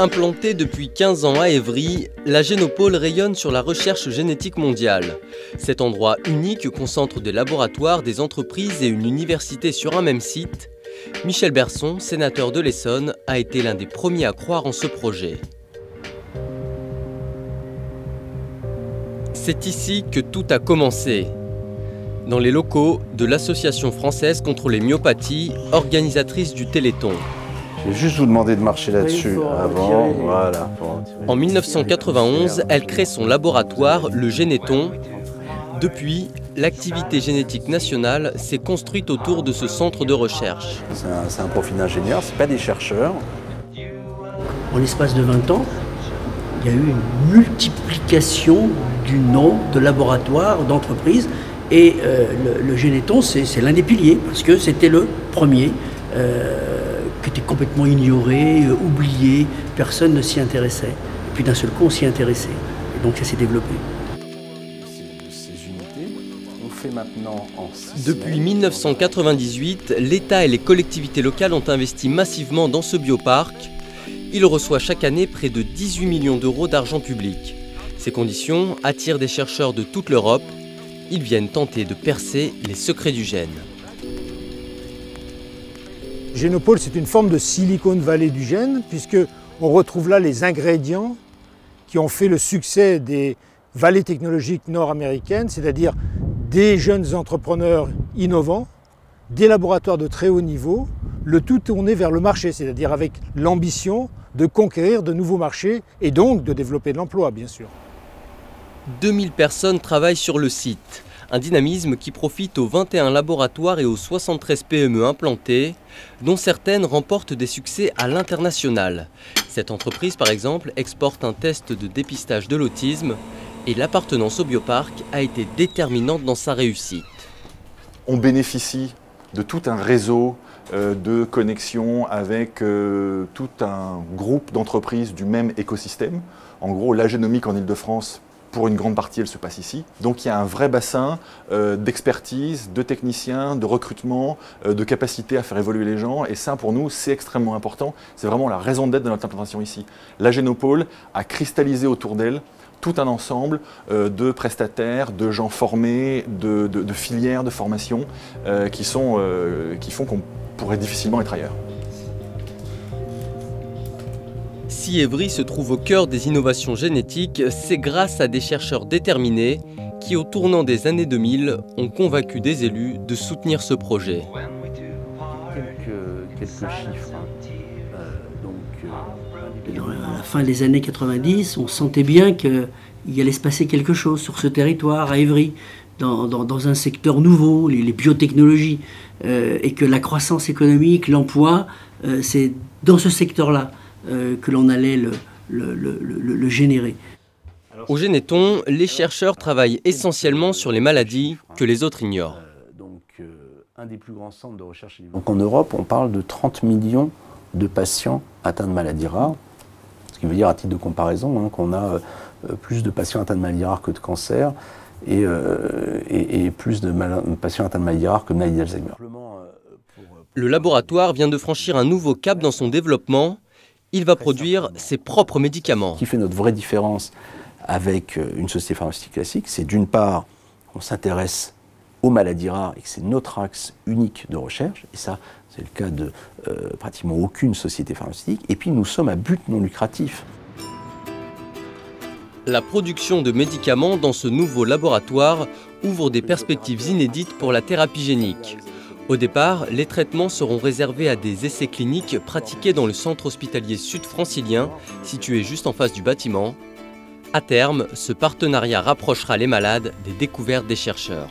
Implantée depuis 15 ans à Évry, la Génopole rayonne sur la recherche génétique mondiale. Cet endroit unique concentre des laboratoires, des entreprises et une université sur un même site. Michel Berson, sénateur de l'Essonne, a été l'un des premiers à croire en ce projet. C'est ici que tout a commencé. Dans les locaux de l'Association française contre les myopathies, organisatrice du Téléthon. Je vais juste vous demander de marcher là-dessus avant. Voilà. En 1991, elle crée son laboratoire, le Généton. Depuis, l'activité génétique nationale s'est construite autour de ce centre de recherche. C'est un profil d'ingénieur, ce n'est pas des chercheurs. En l'espace de 20 ans, il y a eu une multiplication du nombre de laboratoires, d'entreprises. Et le Généton, c'est l'un des piliers, parce que c'était le premier qui était complètement ignoré, oublié, personne ne s'y intéressait. Et puis d'un seul coup, on s'y intéressait. Et donc ça s'est développé. Ces unités, on fait maintenant en 6 Depuis 1998, l'État et les collectivités locales ont investi massivement dans ce bioparc. Il reçoit chaque année près de 18 millions d'euros d'argent public. Ces conditions attirent des chercheurs de toute l'Europe. Ils viennent tenter de percer les secrets du gène. Génopole, c'est une forme de Silicon Valley du gène, puisqu'on retrouve là les ingrédients qui ont fait le succès des vallées technologiques nord-américaines, c'est-à-dire des jeunes entrepreneurs innovants, des laboratoires de très haut niveau, le tout tourné vers le marché, c'est-à-dire avec l'ambition de conquérir de nouveaux marchés et donc de développer de l'emploi, bien sûr. 2000 personnes travaillent sur le site. Un dynamisme qui profite aux 21 laboratoires et aux 73 PME implantés, dont certaines remportent des succès à l'international. Cette entreprise, par exemple, exporte un test de dépistage de l'autisme et l'appartenance au bioparc a été déterminante dans sa réussite. On bénéficie de tout un réseau de connexions avec tout un groupe d'entreprises du même écosystème. En gros, la génomique en Ile-de-France, pour une grande partie, elle se passe ici. Donc il y a un vrai bassin d'expertise, de techniciens, de recrutement, de capacité à faire évoluer les gens. Et ça, pour nous, c'est extrêmement important. C'est vraiment la raison d'être de notre implantation ici. La Génopole a cristallisé autour d'elle tout un ensemble de prestataires, de gens formés, de filières de formation qui font qu'on pourrait difficilement être ailleurs. Si Évry se trouve au cœur des innovations génétiques, c'est grâce à des chercheurs déterminés qui, au tournant des années 2000, ont convaincu des élus de soutenir ce projet. Quelques chiffres. À la fin des années 90, on sentait bien qu'il allait se passer quelque chose sur ce territoire, à Évry, dans un secteur nouveau, les biotechnologies, et que la croissance économique, l'emploi, c'est dans ce secteur-là que l'on allait le générer. Au Généton, les chercheurs travaillent essentiellement sur les maladies que les autres ignorent. Un des plus grands centres de recherche. Donc en Europe, on parle de 30 millions de patients atteints de maladies rares, ce qui veut dire à titre de comparaison qu'on a plus de patients atteints de maladies rares que de cancer et plus de patients atteints de maladies rares que de maladies d'Alzheimer. Le laboratoire vient de franchir un nouveau cap dans son développement. Il va produire ses propres médicaments. Ce qui fait notre vraie différence avec une société pharmaceutique classique, c'est d'une part, on s'intéresse aux maladies rares et que c'est notre axe unique de recherche, et ça, c'est le cas de pratiquement aucune société pharmaceutique, et puis nous sommes à but non lucratif. La production de médicaments dans ce nouveau laboratoire ouvre des perspectives inédites pour la thérapie génique. Au départ, les traitements seront réservés à des essais cliniques pratiqués dans le centre hospitalier sud-francilien, situé juste en face du bâtiment. À terme, ce partenariat rapprochera les malades des découvertes des chercheurs.